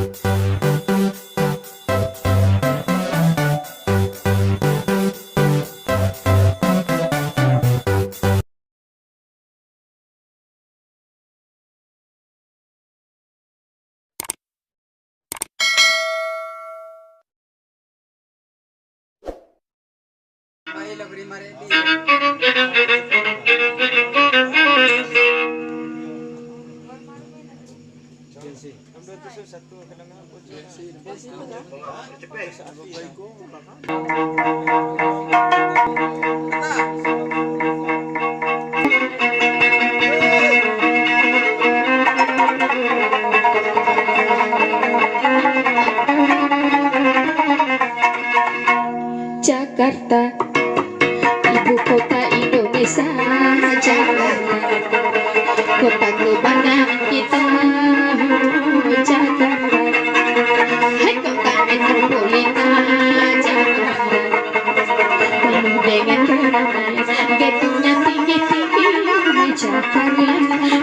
Baik lah beri mari di. Chelsea. Satu kenangan Chelsea. Jakarta, ibu kota Indonesia. Jakarta, kota kebanggaan kita. Jakarta, hai kota metropolitan. Jakarta, penuh dengan keramaian, gedungnya tinggi-tinggi. Jakarta,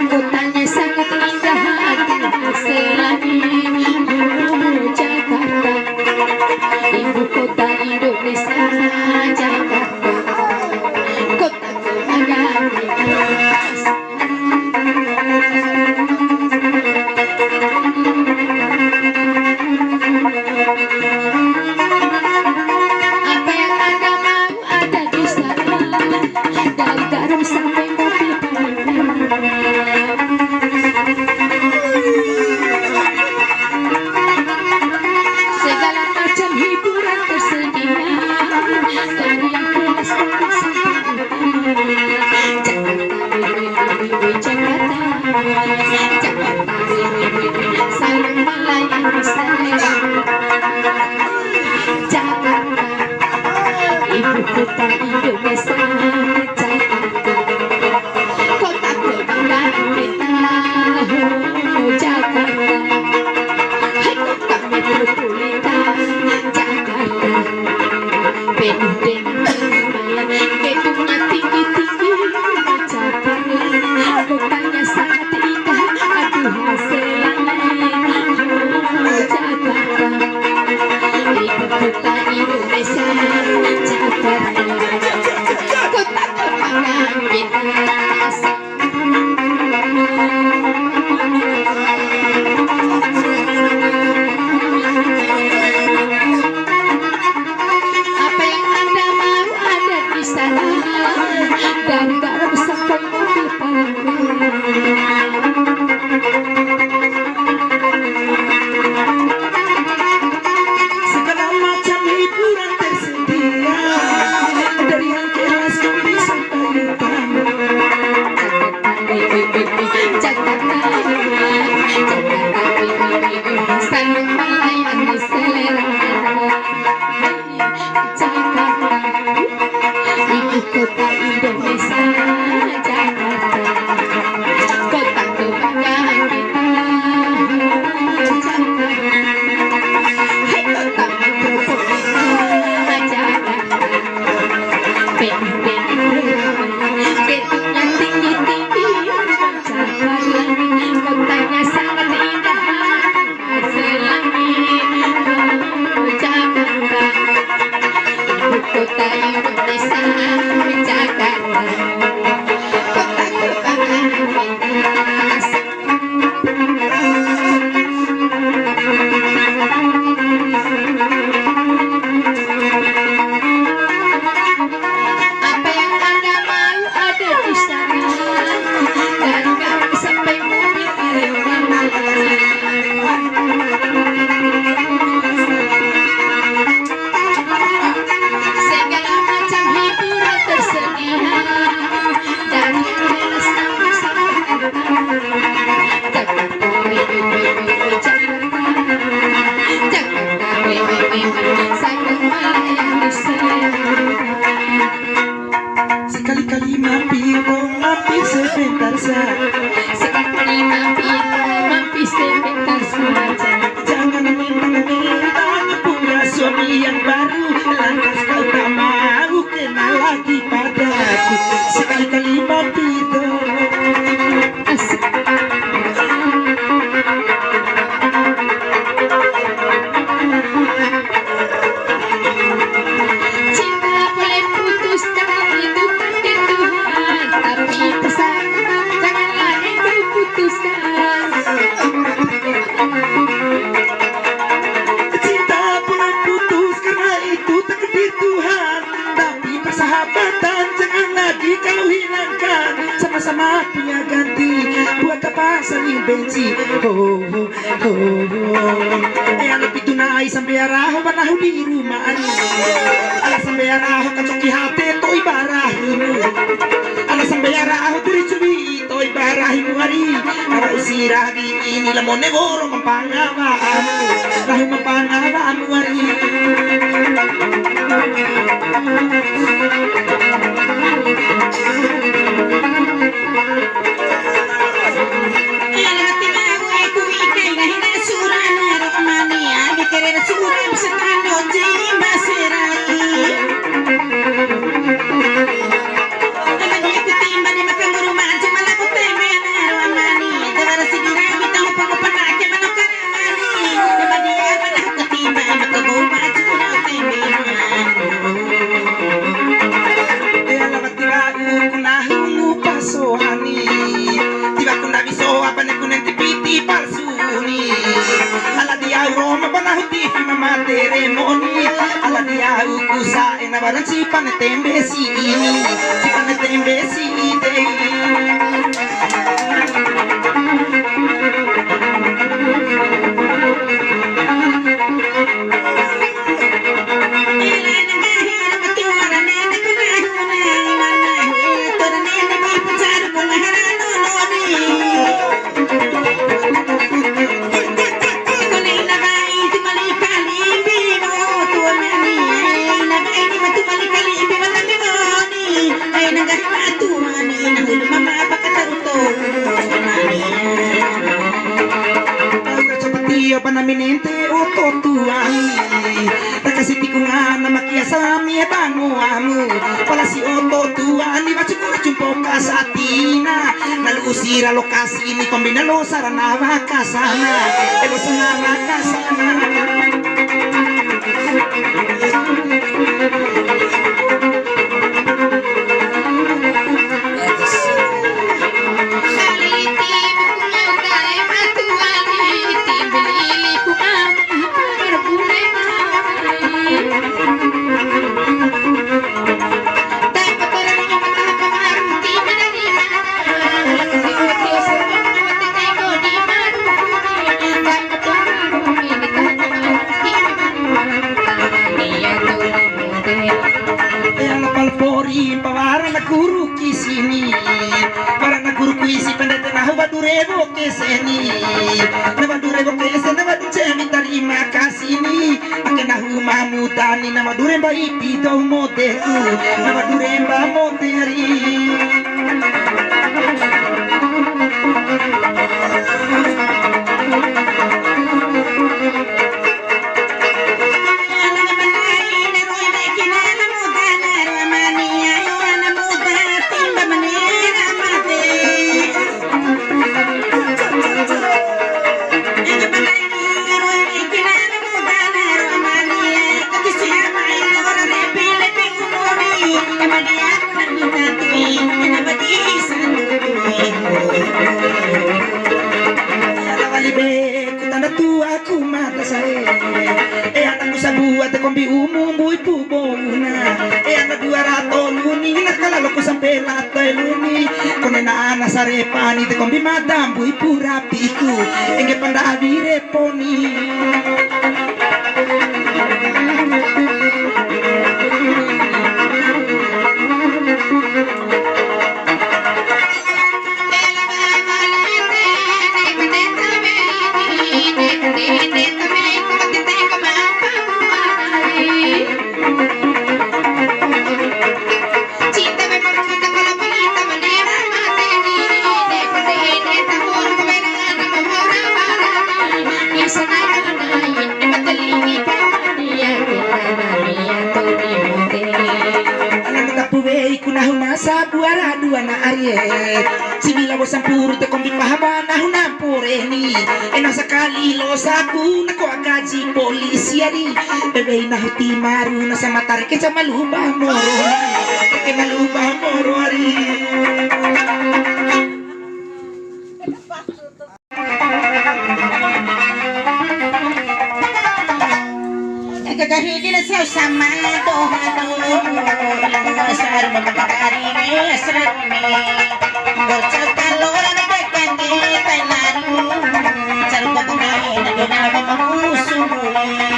kotanya sangat indah, hati selagi. Jakarta, ibu kota Indonesia. ring benci oh ano pitunay sampai araw banahu di rumah ani ala sampai araw kacoki hati toy barahi ala sampai araw diri cubi toy barahi muari ara usirah di ini lamon negoro mampangawa rahu mampangawa muari si panetembe si dei panaminente ototuani takasi tikungan na makiasami bango amu pala si ototuani bacukura jumpo kasatina nalusira lokasi ini kombinalo sarana wakasana elo sarana wakasana guru kisini para na guru kuisi pendete na badurebo keseni na badurebo keseni na baducemi terima kasih ni akena huma mudani na baduremba ipido modeku na baduremba moderi anakku sabuat kombi umum ibu bona anak 200 luni nakala ko sampai latai luni konena ana sarepani te kombi madam bu ibu rapiku enge panda direponi sabuara dua na arye sibila bosan puru te kombi pahabana hunampureni ena sekali lo saku nako agaji polisi ari bebe na huti maru na sama tarik ke malubah moro ari Kagahigil sa sama dohano sar mamatari asrami bercakap lora na kagani tailari Sarap ko kumain na ginagawa makusuloy.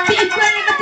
Pick